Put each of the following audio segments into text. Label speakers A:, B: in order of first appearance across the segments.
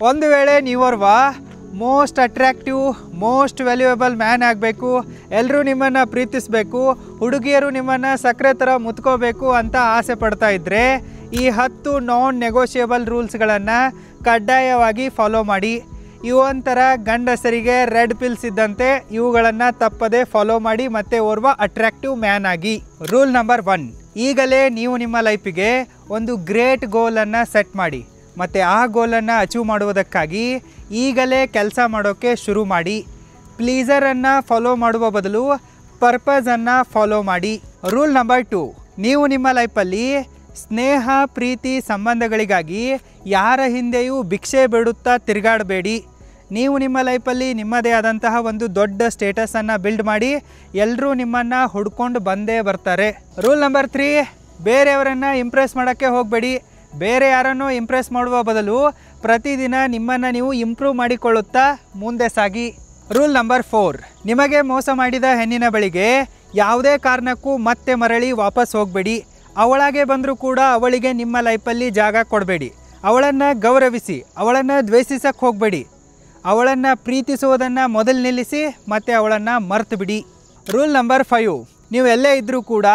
A: ಒಂದು ವೇಳೆ ನೀವೋರ್ವ most attractive most valuable man ಆಗಬೇಕು, ಎಲ್ಲರೂ ನಿಮ್ಮನ್ನು ಪ್ರೀತಿಸಬೇಕು, ಹುಡುಗಿಯರು ನಿಮ್ಮನ್ನು ಸಕ್ಕರೆ ಥರ ಮುತ್ಕೋಬೇಕು ಅಂತ ಆಸೆ ಪಡ್ತಾ ಇದ್ದರೆ ಈ 10 ನಾನ್ ನೆಗೋಷಿಯಬಲ್ ರೂಲ್ಸ್ಗಳನ್ನು ಕಡ್ಡಾಯವಾಗಿ ಫಾಲೋ ಮಾಡಿ. ಇವೊಂಥರ ಗಂಡಸರಿಗೆ ರೆಡ್ ಪಿಲ್ಸ್ ಇದ್ದಂತೆ ಇವುಗಳನ್ನು ತಪ್ಪದೆ ಫಾಲೋ ಮಾಡಿ ಮತ್ತು ಓರ್ವ ಅಟ್ರಾಕ್ಟಿವ್ ಮ್ಯಾನ್ ಆಗಿ. ರೂಲ್ ನಂಬರ್ 1, ಈಗಲೇ ನೀವು ನಿಮ್ಮ ಲೈಫಿಗೆ ಒಂದು ಗ್ರೇಟ್ ಗೋಲನ್ನು ಸೆಟ್ ಮಾಡಿ ಮತ್ತು ಆ ಗೋಲನ್ನು ಅಚೀವ್ ಮಾಡುವುದಕ್ಕಾಗಿ ಈಗಲೇ ಕೆಲಸ ಮಾಡೋಕ್ಕೆ ಶುರು ಮಾಡಿ. ಪ್ಲೀಸರನ್ನು ಫಾಲೋ ಮಾಡುವ ಬದಲು ಪರ್ಪಸನ್ನು ಫಾಲೋ ಮಾಡಿ. ರೂಲ್ ನಂಬರ್ 2, ನೀವು ನಿಮ್ಮ ಲೈಫಲ್ಲಿ ಸ್ನೇಹ ಪ್ರೀತಿ ಸಂಬಂಧಗಳಿಗಾಗಿ ಯಾರ ಹಿಂದೆಯೂ ಭಿಕ್ಷೆ ಬೇಡುತ್ತಾ ತಿರುಗಾಡಬೇಡಿ. ನೀವು ನಿಮ್ಮ ಲೈಫಲ್ಲಿ ನಿಮ್ಮದೇ ಆದಂತಹ ಒಂದು ದೊಡ್ಡ ಸ್ಟೇಟಸನ್ನು ಬಿಲ್ಡ್ ಮಾಡಿ, ಎಲ್ಲರೂ ನಿಮ್ಮನ್ನು ಹುಡ್ಕೊಂಡು ಬಂದೇ ಬರ್ತಾರೆ. ರೂಲ್ ನಂಬರ್ 3, ಬೇರೆಯವರನ್ನು ಇಂಪ್ರೆಸ್ ಮಾಡೋಕ್ಕೆ ಹೋಗಬೇಡಿ. ಬೇರೆ ಯಾರನ್ನು ಇಂಪ್ರೆಸ್ ಮಾಡುವ ಬದಲು ಪ್ರತಿದಿನ ನಿಮ್ಮನ್ನು ನೀವು ಇಂಪ್ರೂವ್ ಮಾಡಿಕೊಳ್ಳುತ್ತಾ ಮುಂದೆ ಸಾಗಿ. ರೂಲ್ ನಂಬರ್ 4, ನಿಮಗೆ ಮೋಸ ಮಾಡಿದ ಹೆಣ್ಣಿನ ಬಳಿಗೆ ಯಾವುದೇ ಕಾರಣಕ್ಕೂ ಮತ್ತೆ ಮರಳಿ ವಾಪಸ್ ಹೋಗಬೇಡಿ. ಅವಳಾಗೆ ಬಂದರೂ ಕೂಡ ಅವಳಿಗೆ ನಿಮ್ಮ ಲೈಫಲ್ಲಿ ಜಾಗ ಕೊಡಬೇಡಿ. ಅವಳನ್ನು ಗೌರವಿಸಿ, ಅವಳನ್ನು ದ್ವೇಷಿಸಕ್ಕೆ ಹೋಗಬೇಡಿ. ಅವಳನ್ನು ಪ್ರೀತಿಸುವುದನ್ನು ಮೊದಲು ನಿಲ್ಲಿಸಿ ಮತ್ತು ಅವಳನ್ನು ಮರ್ತು ಬಿಡಿ. ರೂಲ್ ನಂಬರ್ 5, ನೀವು ಎಲ್ಲೇ ಇದ್ದರೂ ಕೂಡ,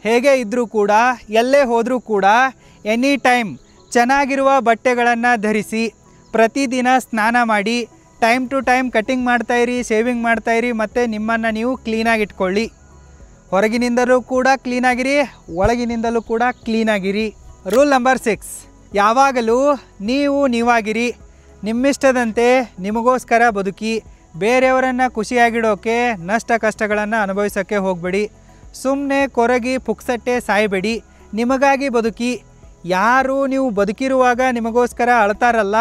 A: ಹೇಗೆ ಇದ್ದರೂ ಕೂಡ, ಎಲ್ಲೇ ಹೋದರೂ ಕೂಡ ಎನಿ ಟೈಮ್ ಚೆನ್ನಾಗಿರುವ ಬಟ್ಟೆಗಳನ್ನು ಧರಿಸಿ, ಪ್ರತಿದಿನ ಸ್ನಾನ ಮಾಡಿ, ಟೈಮ್ ಟು ಟೈಮ್ ಕಟಿಂಗ್ ಮಾಡ್ತಾಯಿರಿ, ಶೇವಿಂಗ್ ಮಾಡ್ತಾಯಿರಿ ಮತ್ತು ನಿಮ್ಮನ್ನು ನೀವು ಕ್ಲೀನಾಗಿ ಇಟ್ಕೊಳ್ಳಿ. ಹೊರಗಿನಿಂದಲೂ ಕೂಡ ಕ್ಲೀನಾಗಿರಿ, ಒಳಗಿನಿಂದಲೂ ಕೂಡ ಕ್ಲೀನಾಗಿರಿ. ರೂಲ್ ನಂಬರ್ 6, ಯಾವಾಗಲೂ ನೀವಾಗಿರಿ. ನಿಮ್ಮಿಷ್ಟದಂತೆ ನಿಮಗೋಸ್ಕರ ಬದುಕಿ. ಬೇರೆಯವರನ್ನು ಖುಷಿಯಾಗಿಡೋಕ್ಕೆ ನಷ್ಟ ಕಷ್ಟಗಳನ್ನು ಅನುಭವಿಸೋಕ್ಕೆ ಹೋಗಬೇಡಿ. ಸುಮ್ಮನೆ ಕೊರಗಿ ಪುಕ್ಸಟ್ಟೆ ಸಾಯಬೇಡಿ. ನಿಮಗಾಗಿ ಬದುಕಿ. ಯಾರು ನೀವು ಬದುಕಿರುವಾಗ ನಿಮಗೋಸ್ಕರ ಅಳ್ತಾರಲ್ಲ,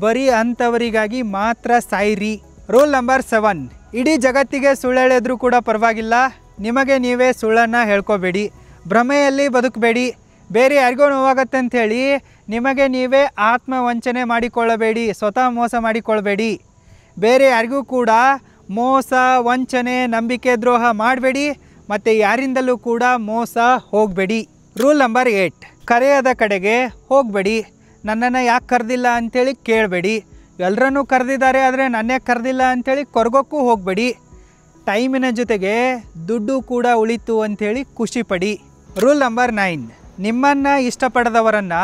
A: ಬರೀ ಅಂಥವರಿಗಾಗಿ ಮಾತ್ರ ಸಾಯಿರಿ. ರೂಲ್ ನಂಬರ್ 7, ಇಡೀ ಜಗತ್ತಿಗೆ ಸುಳ್ಳು ಹೇಳಿದ್ರೂ ಕೂಡ ಪರವಾಗಿಲ್ಲ, ನಿಮಗೆ ನೀವೇ ಸುಳ್ಳನ್ನು ಹೇಳ್ಕೋಬೇಡಿ. ಭ್ರಮೆಯಲ್ಲಿ ಬದುಕಬೇಡಿ. ಬೇರೆ ಯಾರಿಗೋ ನೋವಾಗತ್ತೆ ಅಂಥೇಳಿ ನಿಮಗೆ ನೀವೇ ಆತ್ಮವಂಚನೆ ಮಾಡಿಕೊಳ್ಳಬೇಡಿ, ಸ್ವತಃ ಮೋಸ ಮಾಡಿಕೊಳ್ಳಬೇಡಿ. ಬೇರೆ ಯಾರಿಗೂ ಕೂಡ ಮೋಸ, ವಂಚನೆ, ನಂಬಿಕೆ ದ್ರೋಹ ಮಾಡಬೇಡಿ ಮತ್ತು ಯಾರಿಂದಲೂ ಕೂಡ ಮೋಸ ಹೋಗಬೇಡಿ. ರೂಲ್ ನಂಬರ್ 8, ಕರೆಯದ ಕಡೆಗೆ ಹೋಗಬೇಡಿ. ನನ್ನನ್ನು ಯಾಕೆ ಕರೆದಿಲ್ಲ ಅಂಥೇಳಿ ಕೇಳಬೇಡಿ. ಎಲ್ಲರನ್ನೂ ಕರೆದಿದ್ದಾರೆ ಆದರೆ ನನ್ನೇ ಕರೆದಿಲ್ಲ ಅಂಥೇಳಿ ಕೊರಗೋಕ್ಕೂ ಹೋಗಬೇಡಿ. ಟೈಮಿನ ಜೊತೆಗೆ ದುಡ್ಡು ಕೂಡ ಉಳಿತು ಅಂಥೇಳಿ ಖುಷಿಪಡಿ. ರೂಲ್ ನಂಬರ್ 9, ನಿಮ್ಮನ್ನು ಇಷ್ಟಪಡದವರನ್ನು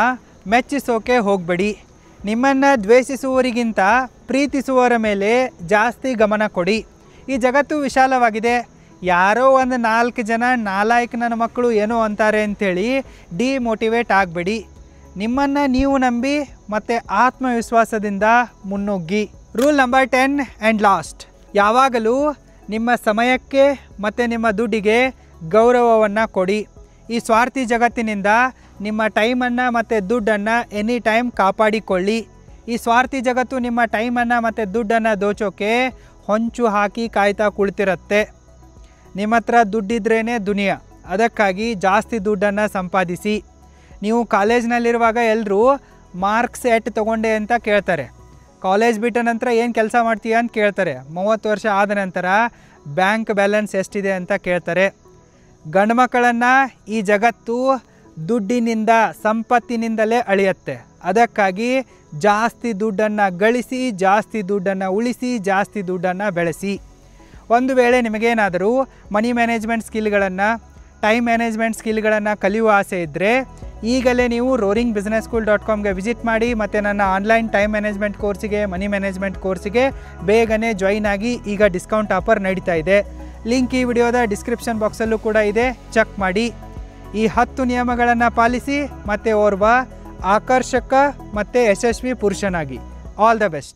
A: ಮೆಚ್ಚಿಸೋಕೆ ಹೋಗಬೇಡಿ. ನಿಮ್ಮನ್ನು ದ್ವೇಷಿಸುವವರಿಗಿಂತ ಪ್ರೀತಿಸುವವರ ಮೇಲೆ ಜಾಸ್ತಿ ಗಮನ ಕೊಡಿ. ಈ ಜಗತ್ತು ವಿಶಾಲವಾಗಿದೆ. ಯಾರೋ ಒಂದು 4 ಜನ ನಾಲಾಯಕ್ ನನ್ನ ಮಕ್ಕಳು ಏನೋ ಅಂತಾರೆ ಅಂಥೇಳಿ ಡಿಮೋಟಿವೇಟ್ ಆಗಬೇಡಿ. ನಿಮ್ಮನ್ನು ನೀವು ನಂಬಿ ಮತ್ತು ಆತ್ಮವಿಶ್ವಾಸದಿಂದ ಮುನ್ನುಗ್ಗಿ. ರೂಲ್ ನಂಬರ್ 10 ಆ್ಯಂಡ್ ಲಾಸ್ಟ್, ಯಾವಾಗಲೂ ನಿಮ್ಮ ಸಮಯಕ್ಕೆ ಮತ್ತು ನಿಮ್ಮ ದುಡ್ಡಿಗೆ ಗೌರವವನ್ನು ಕೊಡಿ. ಈ ಸ್ವಾರ್ಥಿ ಜಗತ್ತಿನಿಂದ ನಿಮ್ಮ ಟೈಮನ್ನು ಮತ್ತು ದುಡ್ಡನ್ನು ಎನಿ ಟೈಮ್ ಕಾಪಾಡಿಕೊಳ್ಳಿ. ಈ ಸ್ವಾರ್ಥಿ ಜಗತ್ತು ನಿಮ್ಮ ಟೈಮನ್ನು ಮತ್ತು ದುಡ್ಡನ್ನು ದೋಚೋಕ್ಕೆ ಹೊಂಚು ಹಾಕಿ ಕಾಯ್ತಾ ಕುಳಿತಿರುತ್ತೆ. ನಿಮ್ಮ ಹತ್ರ ದುಡ್ಡಿದ್ರೇ ದುನಿಯಾ. ಅದಕ್ಕಾಗಿ ಜಾಸ್ತಿ ದುಡ್ಡನ್ನು ಸಂಪಾದಿಸಿ. ನೀವು ಕಾಲೇಜ್ನಲ್ಲಿರುವಾಗ ಎಲ್ಲರೂ ಮಾರ್ಕ್ಸ್ ಎಟ್ ತೊಗೊಂಡೆ ಅಂತ ಕೇಳ್ತಾರೆ. ಕಾಲೇಜ್ ಬಿಟ್ಟ ನಂತರ ಏನು ಕೆಲಸ ಮಾಡ್ತೀಯ ಅಂತ ಕೇಳ್ತಾರೆ. 30 ವರ್ಷ ಆದ ನಂತರ ಬ್ಯಾಂಕ್ ಬ್ಯಾಲೆನ್ಸ್ ಎಷ್ಟಿದೆ ಅಂತ ಕೇಳ್ತಾರೆ. ಗಂಡು ಮಕ್ಕಳನ್ನು ಈ ಜಗತ್ತು ದುಡ್ಡಿನಿಂದ, ಸಂಪತ್ತಿನಿಂದಲೇ ಅಳೆಯುತ್ತೆ. ಅದಕ್ಕಾಗಿ ಜಾಸ್ತಿ ದುಡ್ಡನ್ನು ಗಳಿಸಿ, ಜಾಸ್ತಿ ದುಡ್ಡನ್ನು ಉಳಿಸಿ, ಜಾಸ್ತಿ ದುಡ್ಡನ್ನು ಬೆಳೆಸಿ. ಒಂದು ವೇಳೆ ನಿಮಗೇನಾದರೂ ಮನಿ ಮ್ಯಾನೇಜ್ಮೆಂಟ್ ಸ್ಕಿಲ್ಗಳನ್ನು, ಟೈಮ್ ಮ್ಯಾನೇಜ್ಮೆಂಟ್ ಸ್ಕಿಲ್ಗಳನ್ನು ಕಲಿಯುವ ಆಸೆ ಇದ್ದರೆ ಈಗಲೇ ನೀವು roaringbusinesschool.comಗೆ ವಿಸಿಟ್ ಮಾಡಿ ಮತ್ತು ನನ್ನ ಆನ್ಲೈನ್ ಟೈಮ್ ಮ್ಯಾನೇಜ್ಮೆಂಟ್ ಕೋರ್ಸಿಗೆ, ಮನಿ ಮ್ಯಾನೇಜ್ಮೆಂಟ್ ಕೋರ್ಸಿಗೆ ಬೇಗನೆ ಜಾಯಿನ್ ಆಗಿ. ಈಗ ಡಿಸ್ಕೌಂಟ್ ಆಫರ್ ನಡೀತಾ ಇದೆ. ಲಿಂಕ್ ಈ ವಿಡಿಯೋದ ಡಿಸ್ಕ್ರಿಪ್ಷನ್ ಬಾಕ್ಸಲ್ಲೂ ಕೂಡ ಇದೆ, ಚೆಕ್ ಮಾಡಿ. ಈ 10 ನಿಯಮಗಳನ್ನು ಪಾಲಿಸಿ ಮತ್ತು ಓರ್ವ ಆಕರ್ಷಕ ಮತ್ತು ಯಶಸ್ವಿ ಪುರುಷನಾಗಿ. All the best.